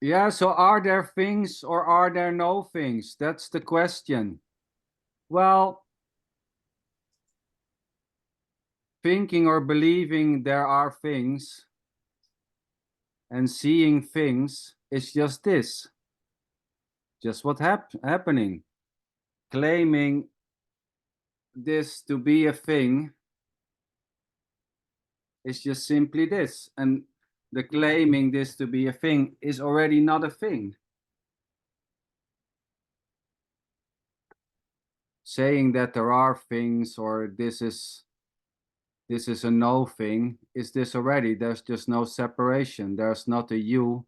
Yeah, so are there things or are there no things? That's the question. Well, thinking or believing there are things and seeing things is just this. Just what happening. Claiming this to be a thing is just simply this. And the claiming this to be a thing is already not a thing. Saying that there are things or this is a no thing is this already. There's just no separation. There's not a you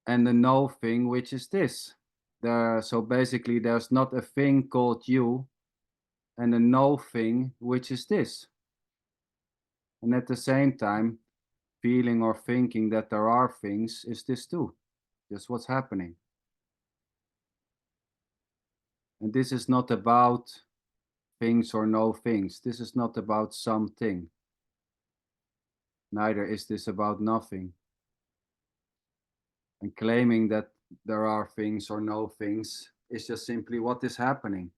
and a no thing, which is this. So basically there's not a thing called you and a no thing, which is this. And at the same time, feeling or thinking that there are things is this too. Just what's happening. And this is not about things or no things. This is not about something. Neither is this about nothing. And claiming that there are things or no things is just simply what is happening.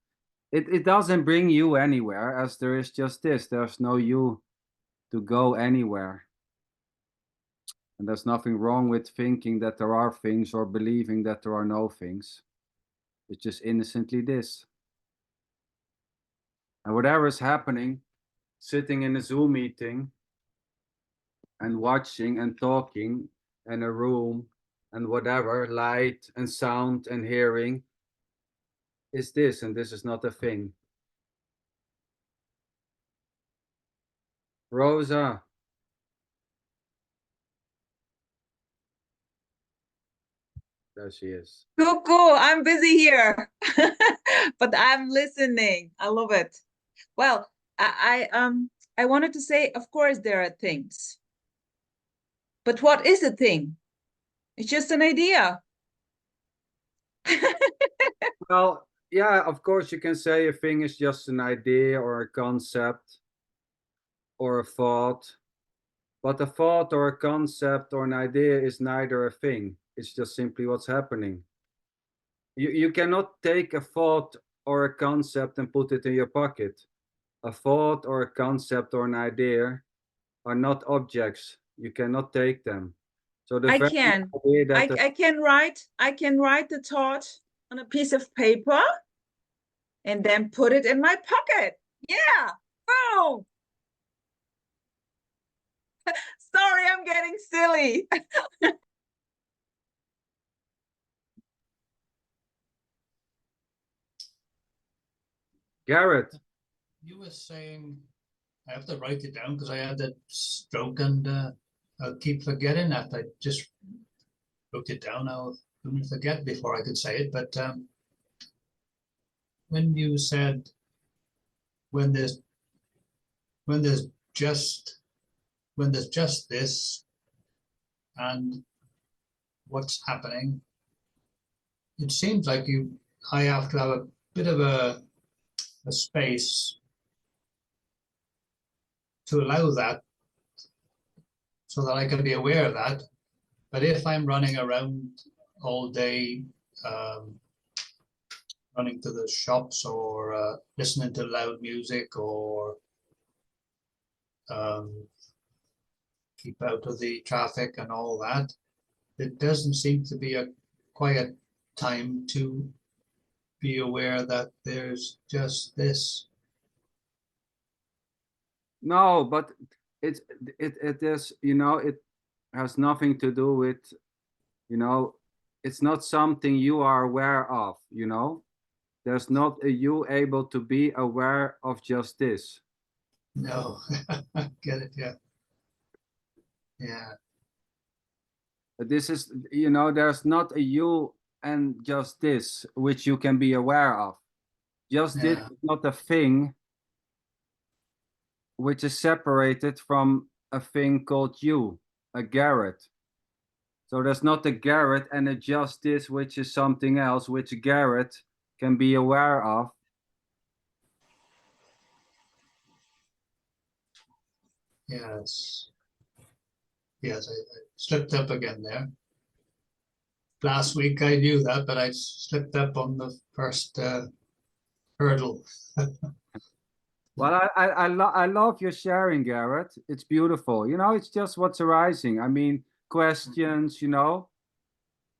It doesn't bring you anywhere, as there is just this. There's no you to go anywhere. And there's nothing wrong with thinking that there are things or believing that there are no things. It's just innocently this. And whatever is happening, sitting in a Zoom meeting and watching and talking in a room and whatever, light and sound and hearing, is this, and this is not a thing. Rosa. There she is. Cool. I'm busy here, but I'm listening. I love it. Well, I wanted to say, of course, there are things. But what is a thing? It's just an idea. Well, yeah, of course you can say a thing is just an idea or a concept or a thought. But a thought or a concept or an idea is neither a thing. It's just simply what's happening. You cannot take a thought or a concept and put it in your pocket. A thought or a concept or an idea are not objects. You cannot take them. So the I very can. idea that I can write the thought on a piece of paper and then put it in my pocket. Yeah. Boom. Sorry, I'm getting silly. Garrett. You were saying I have to write it down because I had that stroke and I'll keep forgetting that. I just wrote it down. I'll forget before I could say it. But when you said when there's when there's just this and what's happening, it seems like I have to have a bit of a space to allow that so that I can be aware of that. But if I'm running around all day, running to the shops or listening to loud music or keep out of the traffic and all that, it doesn't seem to be a quiet time to be aware that there's just this. No, but it is, it has nothing to do with, it's not something you are aware of, There's not a you able to be aware of just this. No, get it, yeah. Yeah. This is, there's not a you and just this, which you can be aware of. Just this is not a thing which is separated from a thing called you, a Garrett. So there's not a Garrett and a just this, which is something else, which Garrett can be aware of. Yes. Yes, I slipped up again there. last week I knew that, but I slipped up on the first hurdle. Well, I love your sharing, Garrett. It's beautiful. You know, it's just what's arising. I mean, questions, you know,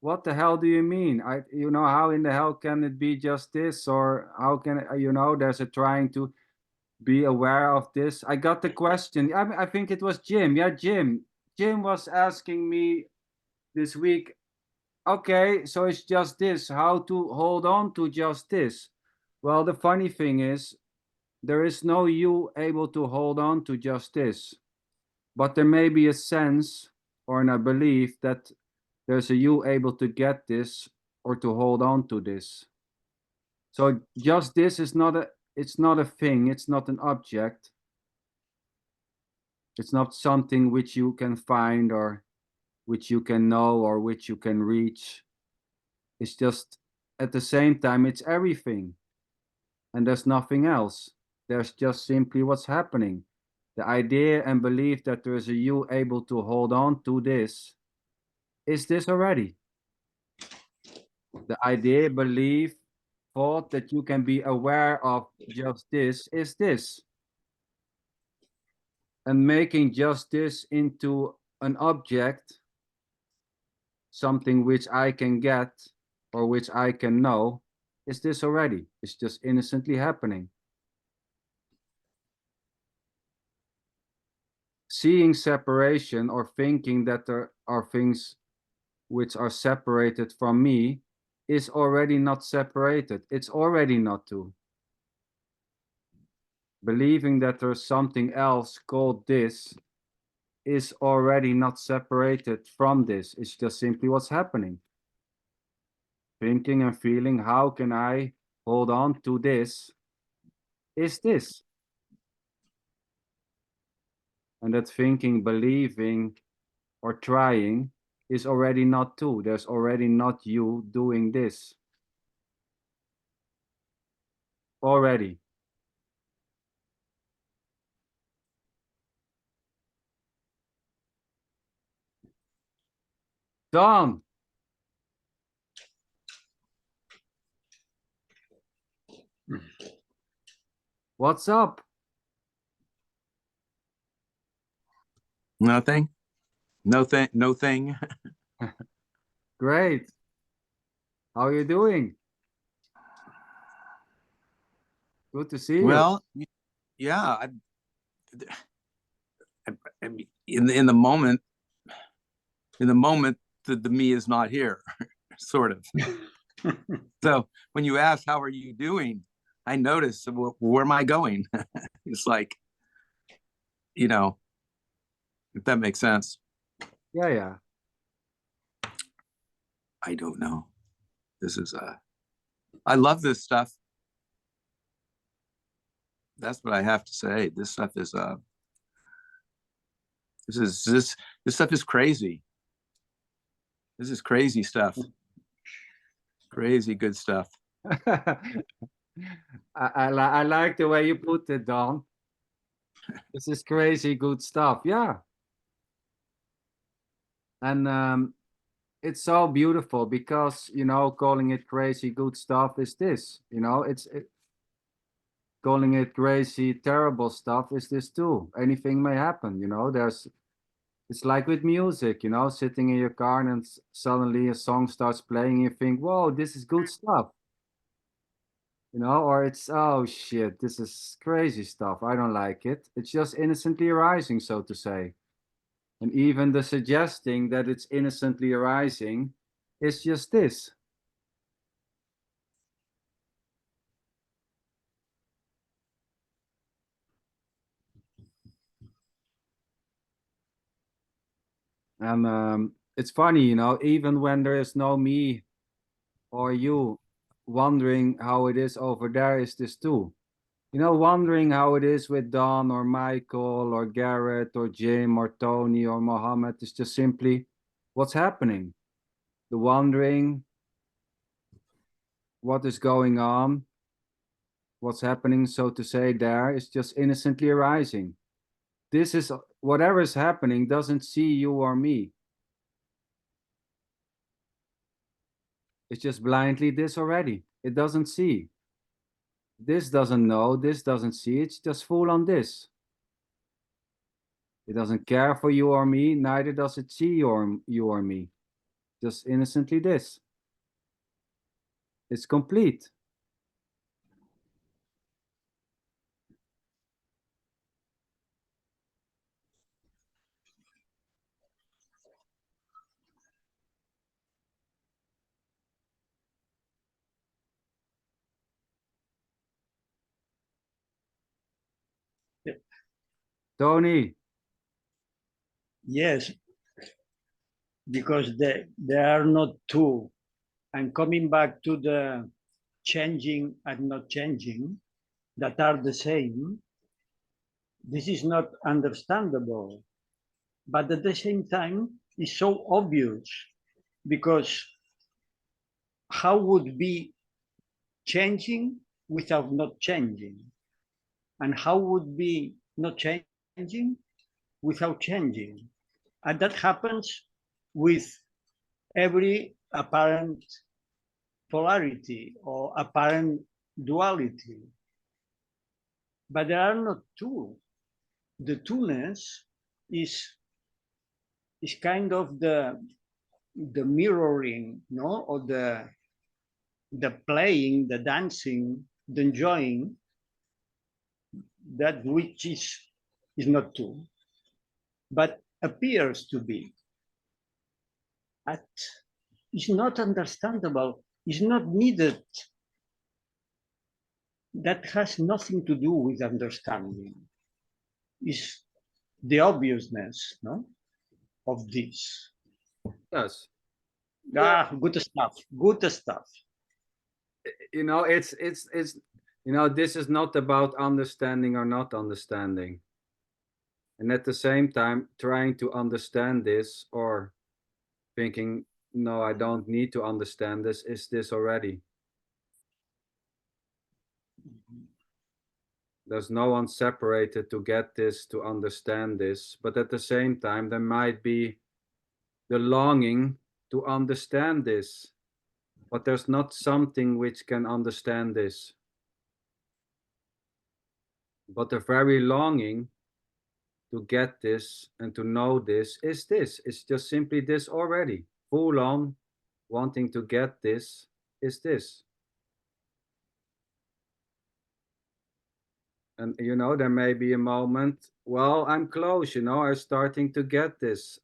what the hell do you mean? You know, how in the hell can it be just this? Or how can it, you know, there's a trying to be aware of this. I got the question. I think it was Jim. Yeah, Jim. Jim was asking me this week, okay, so it's just this, how to hold on to just this. Well, the funny thing is, there is no you able to hold on to just this, but there may be a sense or a belief that there's a you able to get this or to hold on to this. So just this is not a, it's not a thing, it's not an object. It's not something which you can find or which you can know or which you can reach. It's just at the same time, it's everything. And there's nothing else. There's just simply what's happening. The idea and belief that there is a you able to hold on to this is this already. The idea, belief, thought that you can be aware of just this is this. And making just this into an object, something which I can get or which I can know, is this already. It's just innocently happening. Seeing separation or thinking that there are things which are separated from me is already not separated. It's already not two. Believing that there's something else called this is already not separated from this. It's just simply what's happening. Thinking and feeling, how can I hold on to this? Is this. And that thinking, believing, or trying is already not two. There's already not you doing this. Already. Don. What's up? Nothing. No thing. Great. How are you doing? Good to see you. Well, yeah. I mean, in the moment, the me is not here, sort of. So when you ask how are you doing, I notice where am I going? It's like, you know, if that makes sense. Yeah, yeah. I don't know. This is I love this stuff. That's what I have to say. This stuff is this stuff is crazy. This is crazy stuff. Crazy good stuff. I like the way you put it, Don. This is crazy good stuff. Yeah. And it's so beautiful because, you know, calling it crazy good stuff is this, you know, calling it crazy terrible stuff is this too. Anything may happen, you know. It's like with music, you know, sitting in your car and suddenly a song starts playing, you think, whoa, this is good stuff. You know, or it's, oh shit, this is crazy stuff. I don't like it. It's just innocently arising, so to say. And even the suggesting that it's innocently arising is just this. And it's funny, you know, even when there is no me or you, wondering how it is over there is this too. You know, wondering how it is with Don or Michael or Garrett or Jim or Tony or Mohammed is just simply what's happening. The wondering, what is going on, what's happening, so to say, there is just innocently arising. This is whatever is happening doesn't see you or me. It's just blindly this already. It doesn't see. This doesn't know, this doesn't see, it's just full on this. It doesn't care for you or me, neither does it see you or me. Just innocently this. It's complete. Tony, Yes, because there are not two. And coming back to the changing and not changing that are the same, this is not understandable. But at the same time, it's so obvious because how would be changing without not changing? And how would be not changing without changing? And that happens with every apparent polarity or apparent duality. But there are not two. The two-ness is kind of the mirroring, no, or the playing, the dancing, the enjoying, that which is not two, but appears to be. But it's not understandable, it's not needed. That has nothing to do with understanding. It's the obviousness, no, of this. yes. Ah, good stuff, good stuff. You know, it's you know, this is not about understanding or not understanding. And at the same time, trying to understand this or thinking, no, I don't need to understand this, is this already. There's no one separated to get this, to understand this. But at the same time, there might be the longing to understand this. But there's not something which can understand this. But the very longing to get this and to know this is this. It's just simply this already. Full on wanting to get this is this. And, you know, there may be a moment, well, I'm close, you know, I'm starting to get this.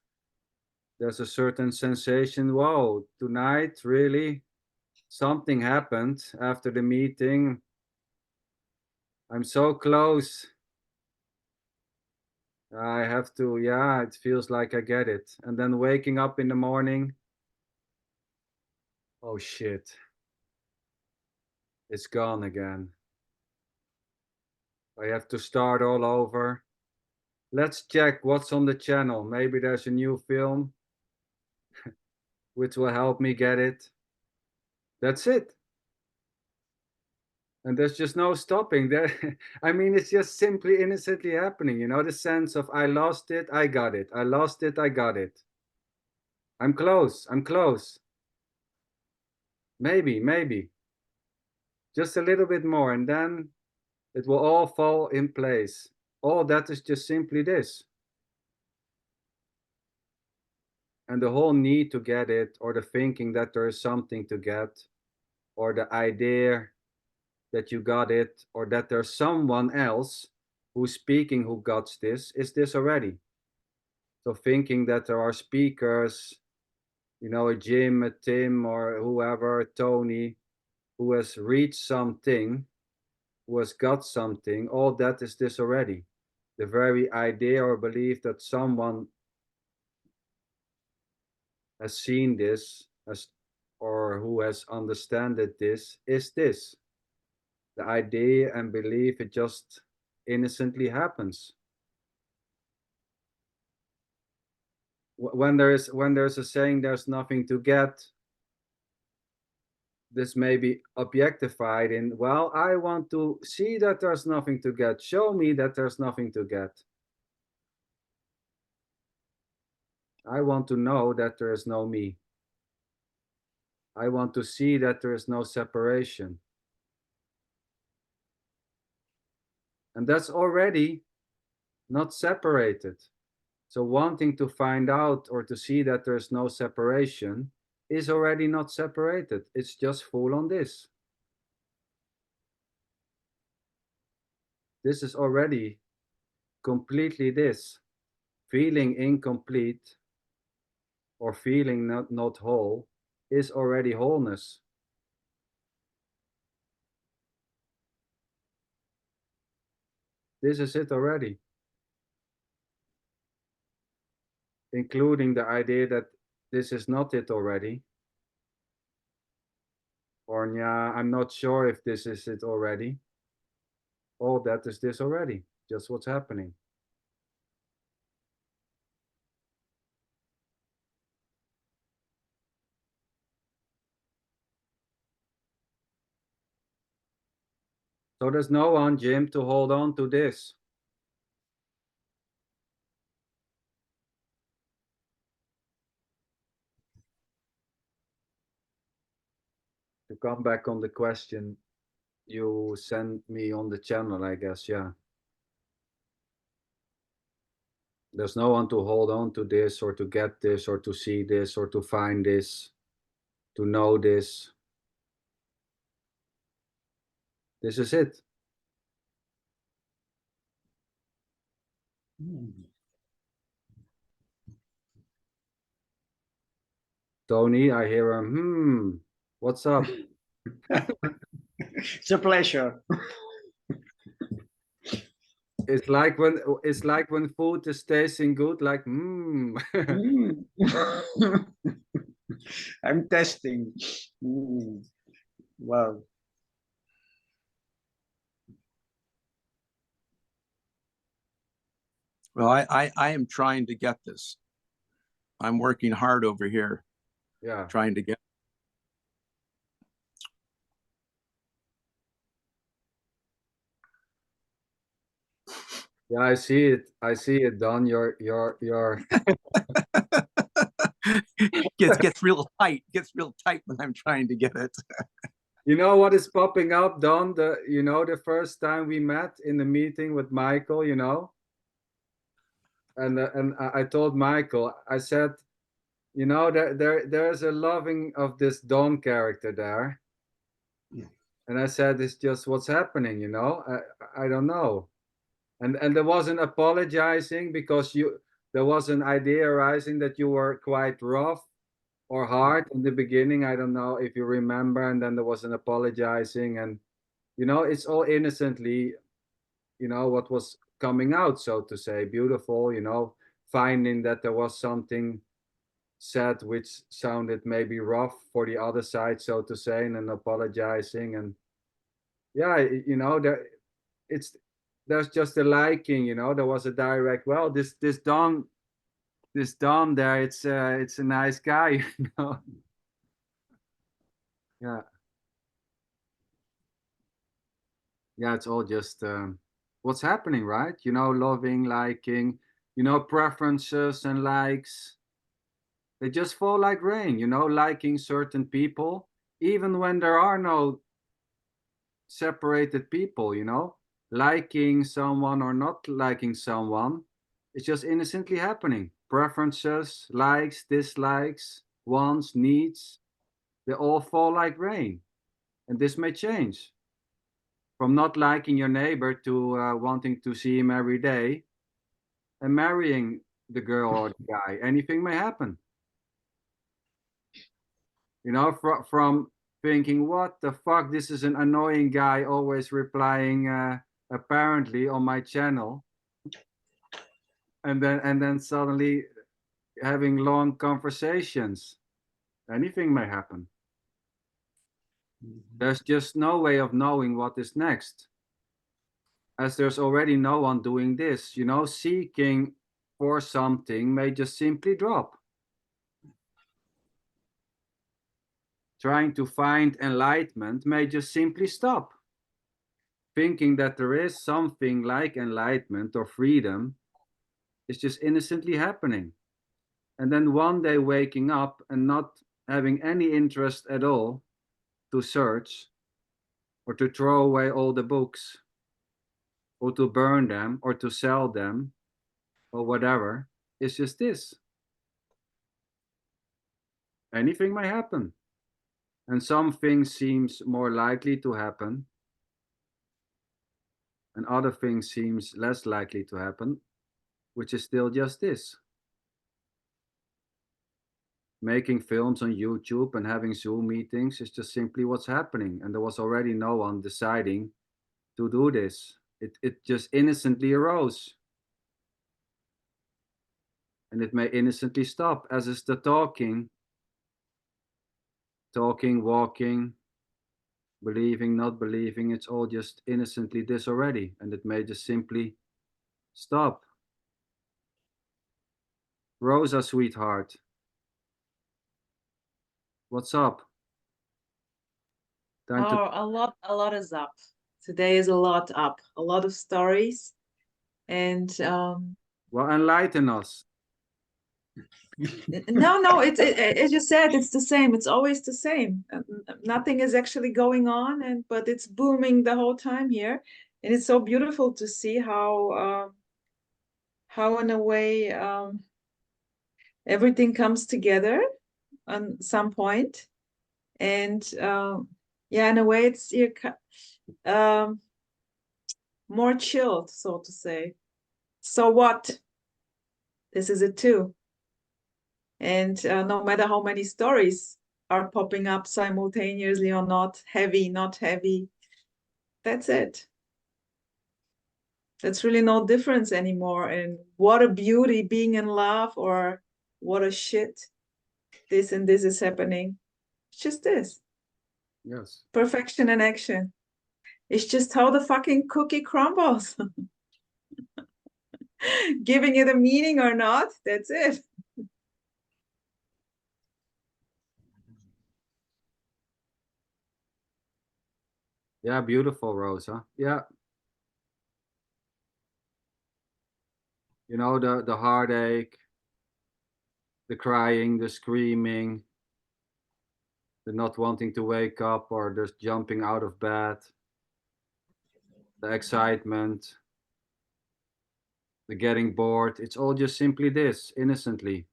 There's a certain sensation, whoa, tonight, really? Something happened after the meeting. I'm so close. I have to, yeah, it feels like I get it. And then waking up in the morning, oh shit, it's gone again. I have to start all over. Let's check what's on the channel. Maybe there's a new film which will help me get it. That's it. And there's just no stopping there. I mean, it's just simply innocently happening, you know, the sense of I lost it, I got it. I lost it, I got it. I'm close, I'm close. Maybe. Just a little bit more, and then it will all fall in place. All that is just simply this. And the whole need to get it, or the thinking that there is something to get, or the idea that you got it, or that there's someone else who's speaking who got this, is this already. So thinking that there are speakers, you know, a Jim, a Tim, or whoever, Tony, who has reached something, who has got something, all that is this already. The very idea or belief that someone has seen this, or who has understood this, is this. The idea and belief, it just innocently happens. When there's a saying there's nothing to get, this may be objectified in, well, I want to see that there's nothing to get. Show me that there's nothing to get. I want to know that there is no me. I want to see that there is no separation. And that's already not separated. So wanting to find out or to see that there's no separation is already not separated. It's just full on this. This is already completely this. Feeling incomplete or feeling not whole is already wholeness. This is it already. Including the idea that this is not it already. Or yeah, I'm not sure if this is it already. Oh, that is this already. Just what's happening. So there's no one, Jim, to hold on to this. To come back on the question you sent me on the channel, I guess, yeah. There's no one to hold on to this or to get this or to see this or to find this, to know this. This is it. Tony, I hear him, what's up? It's a pleasure. It's like when food is tasting good, like I'm testing. Wow. Well, I am trying to get this. I'm working hard over here. Yeah. Trying to get. Yeah, I see it. I see it, Don. Your gets real tight. Gets real tight when I'm trying to get it. You know what is popping up, Don? The first time we met in the meeting with Michael, and I told Michael, I said, there's a loving of this Don character there, and I said, it's just what's happening, I don't know, and there wasn't apologizing because there was an idea arising that you were quite rough or hard in the beginning. I don't know if you remember, and then there was an apologizing, and it's all innocently, what was coming out, so to say, beautiful, finding that there was something said which sounded maybe rough for the other side, so to say, and then apologizing. And yeah, there's just a liking, there was a direct, well, this Don there, it's a nice guy, yeah. Yeah, it's all just what's happening, right? Loving, liking, preferences and likes. They just fall like rain, liking certain people, even when there are no separated people, liking someone or not liking someone. It's just innocently happening. Preferences, likes, dislikes, wants, needs, they all fall like rain. And this may change. From not liking your neighbor to wanting to see him every day and marrying the girl or the guy. Anything may happen. From thinking, what the fuck, this is an annoying guy always replying apparently on my channel. And then suddenly having long conversations. Anything may happen. There's just no way of knowing what is next, as there's already no one doing this. Seeking for something may just simply drop. Trying to find enlightenment may just simply stop. Thinking that there is something like enlightenment or freedom is just innocently happening. And then one day waking up and not having any interest at all to search, or to throw away all the books, or to burn them, or to sell them, or whatever. It's just this. Anything may happen. And some things seems more likely to happen, and other things seems less likely to happen, which is still just this. Making films on YouTube and having Zoom meetings is just simply what's happening. And there was already no one deciding to do this. It just innocently arose. And it may innocently stop, as is the talking, walking, believing, not believing. It's all just innocently this already. And it may just simply stop. Rosa, sweetheart. What's up? Time to Oh, a lot is up. Today is a lot up. A lot of stories. And well, enlighten us. no, it's as you said, it's the same. It's always the same. Nothing is actually going on, but it's booming the whole time here. And it's so beautiful to see how in a way everything comes together on some point. And yeah, in a way it's more chilled, so to say. So what? This is it too. And no matter how many stories are popping up simultaneously or not heavy, that's it. That's really no difference anymore. And what a beauty being in love, or what a shit this and this is happening. It's just this. Yes. Perfection in action. It's just how the fucking cookie crumbles. Giving it a meaning or not, that's it. Yeah, beautiful, Rosa. Yeah. You know, the heartache, the crying, the screaming, the not wanting to wake up or just jumping out of bed, the excitement, the getting bored. It's all just simply this, innocently.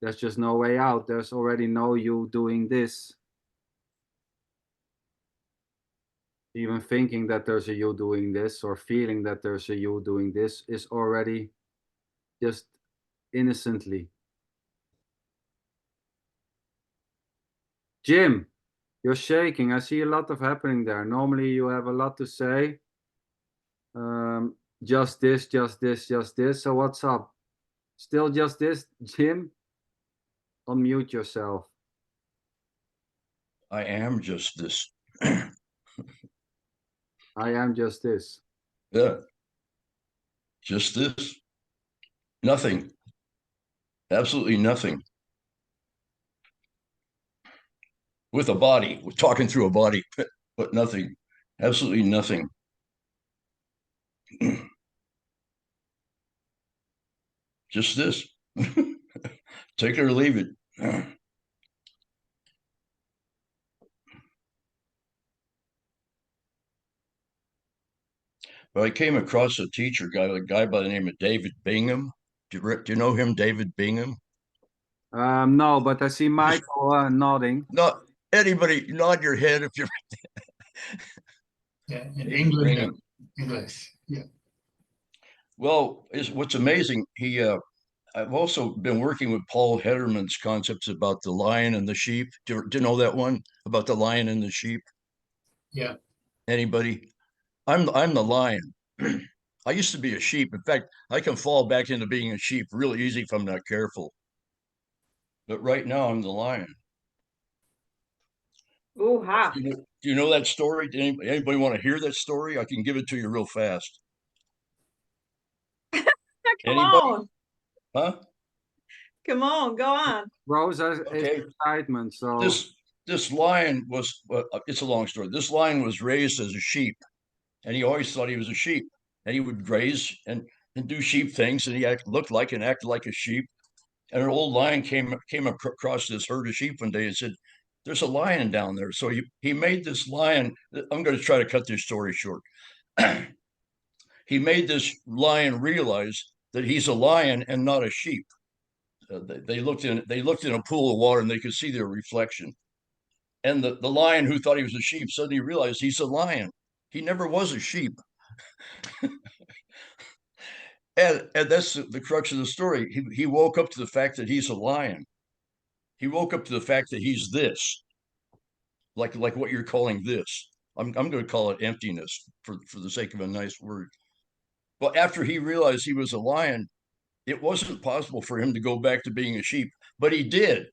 There's just no way out. There's already no you doing this. Even thinking that there's a you doing this, or feeling that there's a you doing this, is already just innocently. Jim, you're shaking. I see a lot of happening there. Normally you have a lot to say. Just this, just this, just this. So what's up? Still just this, Jim? Unmute yourself. I am just this. I am just this. Yeah. Just this. Nothing. Absolutely nothing. With a body, we're talking through a body, but nothing. Absolutely nothing. Just this. Take it or leave it. But I came across a teacher guy, a guy by the name of David Bingham. Do you know him, David Bingham? No, but I see Michael nodding. Not anybody. Nod your head if you're. Yeah, in David England, Bingham. English. Yeah. Well, what's amazing, I've also been working with Paul Hederman's concepts about the lion and the sheep. Do you know that one about the lion and the sheep? Yeah. Anybody? I'm the lion. I used to be a sheep. In fact, I can fall back into being a sheep really easy if I'm not careful. But right now, I'm the lion. Ooh, ha. Do you know that story? Anybody want to hear that story? I can give it to you real fast. Come Anybody? on. Huh? Come on, go on. Rosa is Okay. excitement. So This lion was. It's a long story. This lion was raised as a sheep, and he always thought he was a sheep, and he would graze and do sheep things, and he looked like and acted like a sheep. And an old lion came across this herd of sheep one day and said, "There's a lion down there." So he made this lion. I'm going to try to cut this story short. He made this lion realize that he's a lion and not a sheep. They looked in a pool of water and they could see their reflection. And the lion, who thought he was a sheep, suddenly realized he's a lion. He never was a sheep. And that's the crux of the story. He woke up to the fact that he's a lion. He woke up to the fact that he's this, like what you're calling this. I'm going to call it emptiness for the sake of a nice word. But after he realized he was a lion, it wasn't possible for him to go back to being a sheep, but he did.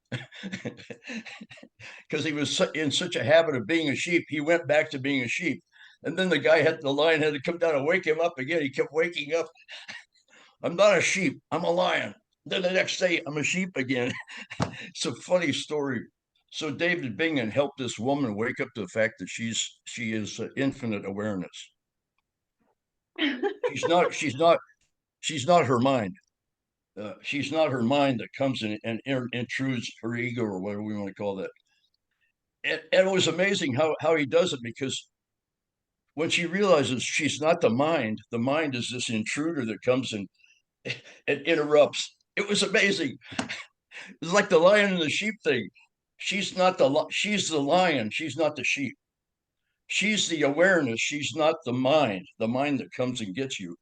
Because he was in such a habit of being a sheep, he went back to being a sheep. And then the lion had to come down and wake him up again. He kept waking up. I'm not a sheep, I'm a lion. Then the next day, I'm a sheep again. It's a funny story. So David Bingham helped this woman wake up to the fact that she is infinite awareness. She's not her mind. She's not her mind that comes in and intrudes her ego, or whatever we want to call that. And it was amazing how he does it, because when she realizes she's not the mind is this intruder that comes and interrupts. It was amazing. It's like the lion and the sheep thing. She's the lion. She's not the sheep. She's the awareness. She's not the mind that comes and gets you.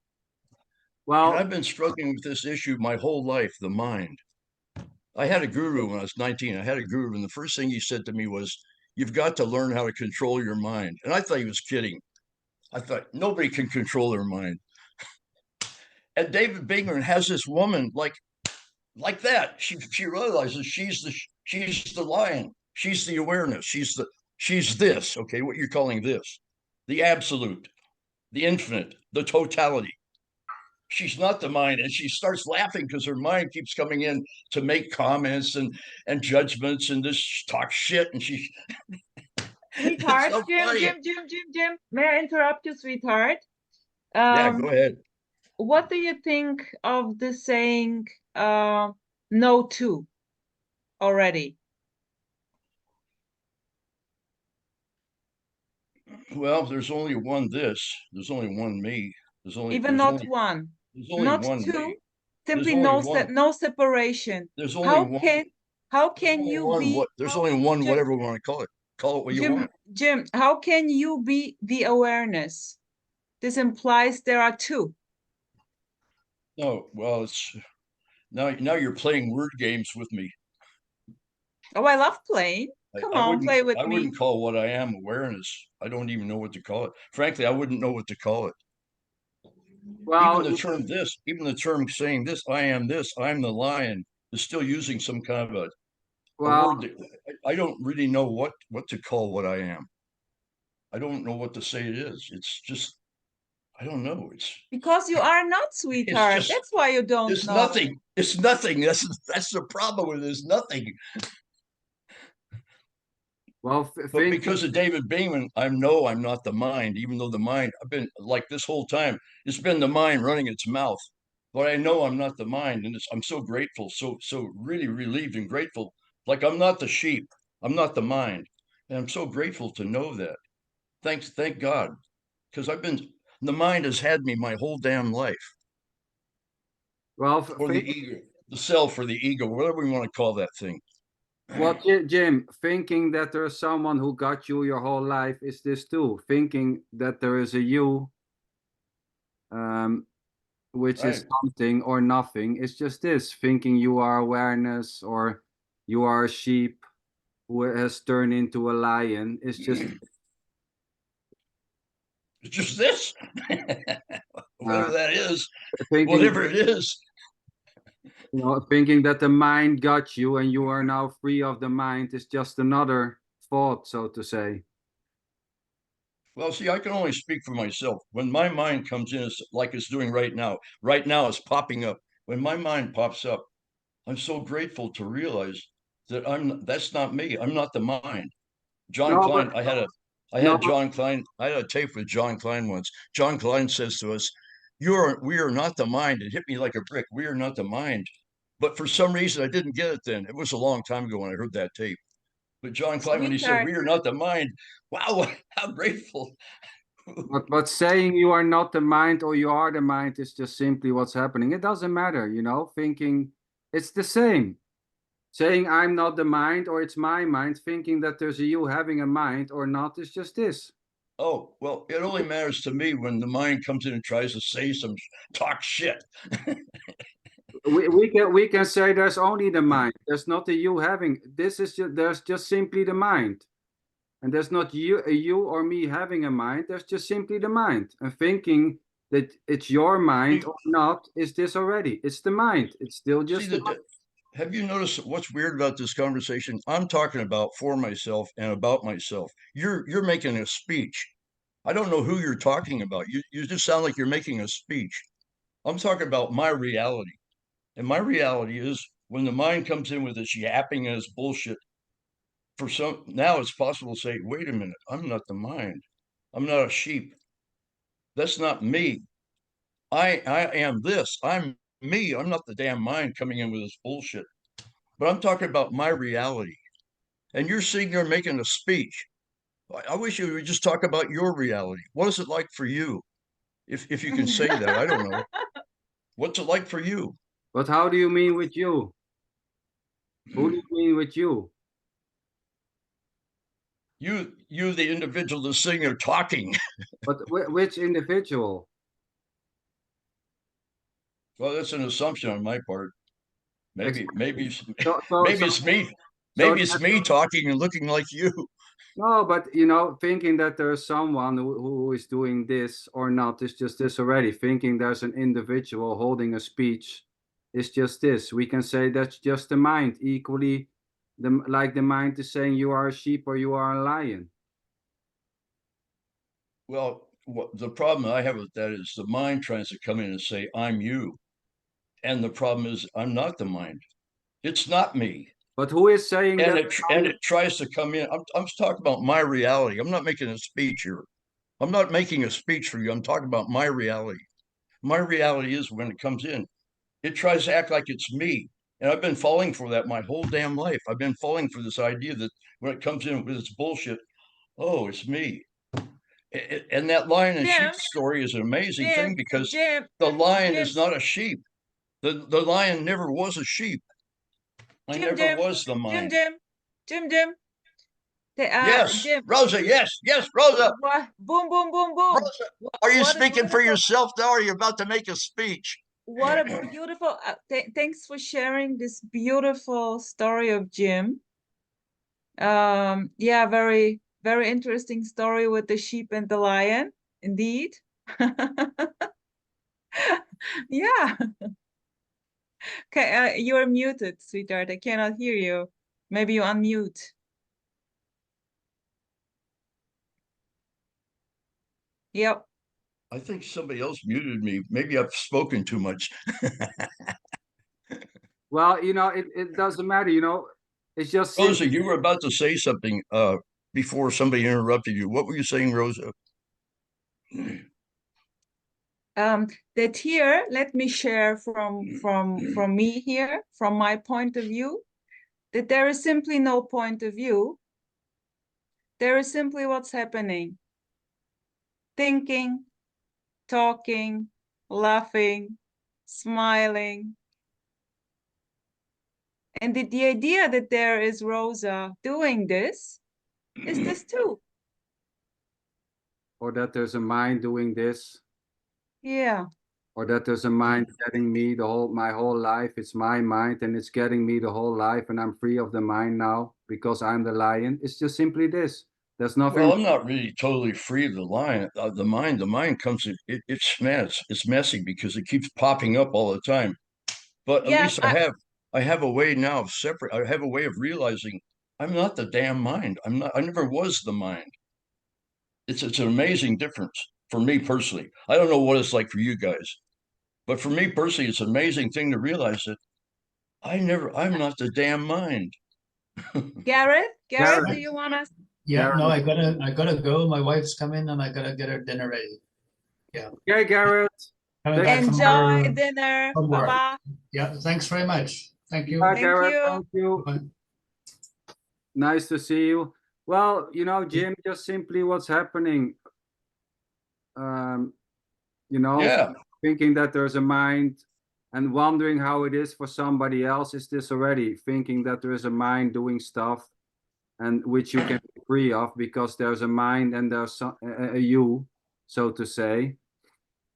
Well, and I've been struggling with this issue my whole life, the mind. I had a guru when I was 19. I had a guru, and the first thing he said to me was, "You've got to learn how to control your mind." And I thought he was kidding. I thought nobody can control their mind. And David Bingham has this woman like that. She realizes she's the lion. She's the awareness. She's this. Okay, what you're calling this, the absolute, the infinite, the totality. She's not the mind, and she starts laughing because her mind keeps coming in to make comments and judgments and this talk shit, and she. Sweetheart, so Jim, may I interrupt you, sweetheart? Yeah, go ahead. What do you think of the saying no to already? Well, there's only one this. There's only one me. Even not one. There's only Not one two. me. Simply There's no separation. There's only one. How can you be? There's only one. Whatever we want to call it. Call it what you want. Jim, how can you be the awareness? This implies there are two. No, well, it's now you're playing word games with me. Oh, I love playing. Come on, play with me. I wouldn't call what I am awareness. I don't even know what to call it. Frankly, I wouldn't know what to call it. well, Even the term saying this, I am this, I'm the lion, is still using some kind of a well, word that I don't really know what to call what I am. I don't know what to say it is. It's just, I don't know. It's because you are not, sweetheart. That's why you don't know. It's nothing. It's nothing. That's the problem with it. It's nothing. well, But because of David Bingham, I know I'm not the mind, even though the mind, I've been like this whole time, it's been the mind running its mouth. But I know I'm not the mind. And I'm so grateful, so really relieved and grateful. Like I'm not the sheep. I'm not the mind. And I'm so grateful to know that. Thank God. Because the mind has had me my whole damn life. well, Or the ego, the self or the ego, whatever we want to call that thing. well, Jim, thinking that there's someone who got you your whole life is this too. Thinking that there is a you, which is something or nothing. It's just this. Thinking you are awareness or you are a sheep who has turned into a lion. It's just It's just this. Whatever that is, thinking, whatever it is. you know, thinking that the mind got you and you are now free of the mind is just another thought, so to say. Well, see, I can only speak for myself. When my mind comes in, it's like it's doing right now. Right now, it's popping up. When my mind pops up, I'm so grateful to realize that that's not me. I'm not the mind. John Klein, I had a tape with John Klein once. John Klein says to us, we are not the mind. It hit me like a brick. We are not the mind, But for some reason, I didn't get it then. It was a long time ago when I heard that tape. But John Klein, when he said, Sweetheart. "We are not the mind," wow, how grateful. But saying you are not the mind or you are the mind is just simply what's happening. It doesn't matter, you know, thinking it's the same. Saying I'm not the mind or it's my mind, thinking that there's a you having a mind or not is just this. Oh, well, it only matters to me when the mind comes in and tries to say some talk shit. We can say there's only the mind. There's not a you having. This is just there's just simply the mind. And there's not you or me having a mind. There's just simply the mind. And thinking that it's your mind or not is this already. It's the mind. It's still just the mind. Have you noticed what's weird about this conversation? I'm talking about for myself and about myself. You're making a speech. I don't know who you're talking about. You just sound like you're making a speech. I'm talking about my reality. And my reality is when the mind comes in with its yapping and its bullshit, for some now it's possible to say, wait a minute, I'm not the mind. I'm not a sheep. That's not me. I am this. I'm me. I'm not the damn mind coming in with this bullshit. But I'm talking about my reality. And you're sitting there making a speech. I wish you would just talk about your reality. What is it like for you? If you can say that, I don't know. What's it like for you? But how do you mean with you? Who do you mean with you? You, the individual that's sitting there talking. But which individual? Well, that's an assumption on my part. Maybe So it's me. Maybe it's me talking and looking like you. no, but you know, thinking that there's someone who is doing this or not is just this already. Thinking there's an individual holding a speech is just this. We can say that's just the mind. Equally, like the mind is saying you are a sheep or you are a lion. Well, the problem I have with that is the mind tries to come in and say, I'm you. And the problem is I'm not the mind. It's not me. But who is saying and that? it tries to come in. I'm talking about my reality. I'm not making a speech here. I'm not making a speech for you. I'm talking about my reality. My reality is when it comes in, it tries to act like it's me. And I've been falling for that my whole damn life. I've been falling for this idea that when it comes in with its bullshit, oh, it's me. And that lion and sheep story is an amazing thing because the lion is not a sheep. The lion never was a sheep. I never was the mind. Jim. Yes, Jim. Rosa. Yes, Rosa. Boom, boom, boom, boom. Rosa, are you speaking for yourself now, or are you about to make a speech? What a beautiful, thanks for sharing this beautiful story of Jim. Yeah, very, very interesting story with the sheep and the lion, indeed. Yeah. Okay, you're muted, sweetheart. I cannot hear you. Maybe you unmute. Yep. I think somebody else muted me. Maybe I've spoken too much. Well, you know, it doesn't matter, you know. It's just Rosa, you were about to say something before somebody interrupted you. What were you saying, Rosa? That here, let me share from me here, from my point of view, that there is simply no point of view. There is simply what's happening. Thinking, talking, laughing, smiling. And the idea that there is Rosa doing this is this too. Or that there's a mind doing this. Yeah. Or that there's a mind getting me my whole life. It's my mind and it's getting me the whole life and I'm free of the mind now because I'm the lion. It's just simply this. There's nothing. Well, I'm not really totally free of the lion, the mind. The mind comes in, it's messy because it keeps popping up all the time. But at least I have a way now of I have a way of realizing I'm not the damn mind. I never was the mind. It's an amazing difference for me personally. I don't know what it's like for you guys, but for me personally, it's an amazing thing to realize that I'm not the damn mind. Gareth, do you want us? Yeah, no, I gotta go. My wife's coming and I gotta get her dinner ready. Yeah. Okay, Gareth. Enjoy dinner. Bye-bye. Yeah, thanks very much. Thank you. Bye, Thank Garrett. you. Thank you. Bye. Nice to see you. Well, you know, Jim, just simply what's happening. You know, Yeah. thinking that there's a mind and wondering how it is for somebody else. Is this already thinking that there is a mind doing stuff and which you can be free of because there's a mind and there's a you, so to say,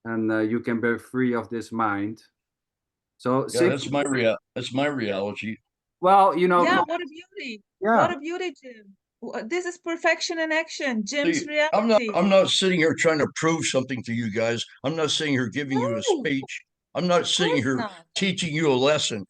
and you can be free of this mind. So Yeah, that's my reality. well, you know, Yeah, what a beauty. yeah. What a beauty, Jim. This is perfection in action. Jim's See, reality. I'm not sitting here trying to prove something to you guys. I'm not sitting here giving you a No, speech. I'm not of sitting course here not. teaching you a lesson.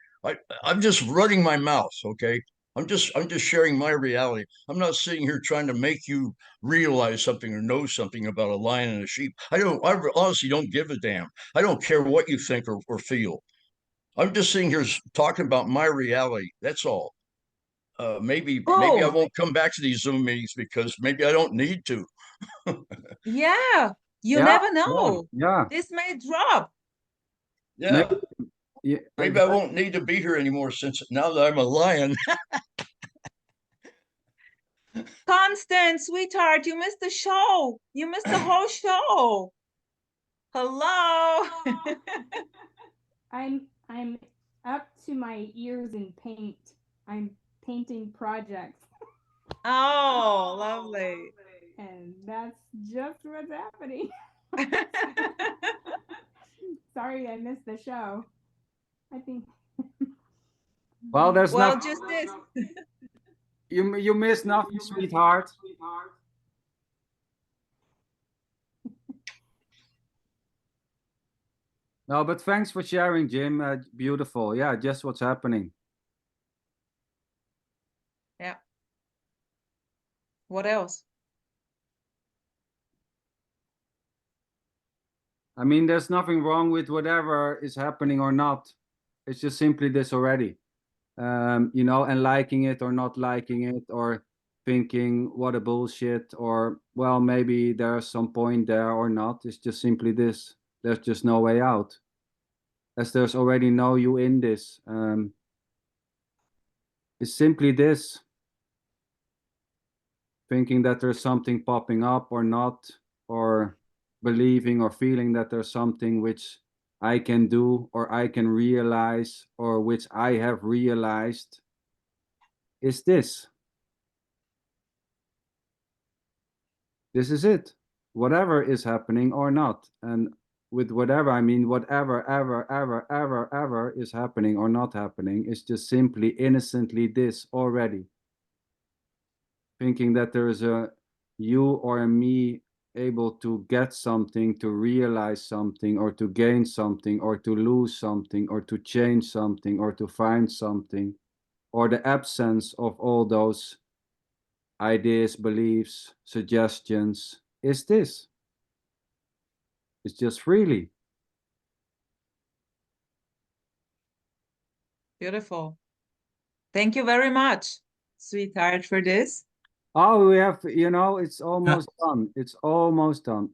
I'm just running my mouth, okay? I'm just sharing my reality. I'm not sitting here trying to make you realize something or know something about a lion and a sheep. I honestly don't give a damn. I don't care what you think or feel. I'm just sitting here talking about my reality. That's all. Maybe I Boom. won't come back to these Zoom meetings because maybe I don't need to. Yeah, you Yeah, never know. yeah. This may drop. Yeah, Yeah, maybe I won't need to be here anymore since now that I'm a lion. Constance, sweetheart, you missed the show. You missed the whole show. Hello. I'm up to my ears in paint. I'm painting projects. Oh, lovely. And that's just what's happening. Sorry I missed the show. I think well, there's Well, nothing. just this. You miss nothing, sweetheart. No, but thanks for sharing, Jim. Beautiful. Yeah, just what's happening. Yeah. What else? I mean, there's nothing wrong with whatever is happening or not. It's just simply this already. You know, and liking it or not liking it or thinking what a bullshit or well, maybe there's some point there or not. It's just simply this. There's just no way out. As there's already no you in this. It's simply this. Thinking that there's something popping up or not, or believing or feeling that there's something which I can do or I can realize or which I have realized is this. This is it. Whatever is happening or not. And with whatever, I mean whatever, ever is happening or not happening is just simply innocently this already. Thinking that there is a you or a me able to get something, to realize something, or to gain something, or to lose something, or to change something, or to find something, or the absence of all those ideas, beliefs, suggestions is this. It's just freely. Beautiful. Thank you very much, sweetheart, for this. Oh, we have, you know, it's almost done. It's almost done.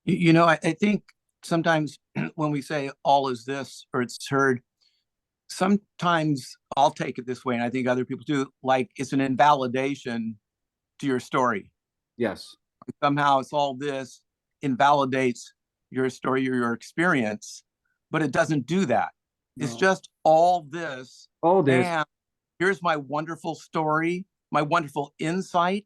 You know, I think sometimes when we say all is this or it's heard, sometimes I'll take it this way, and I think other people do, like it's an invalidation to your story. Yes. Somehow it's all this invalidates your story or your experience, but it doesn't do that. No. It's just all this. All this. And here's my wonderful story, my wonderful insight,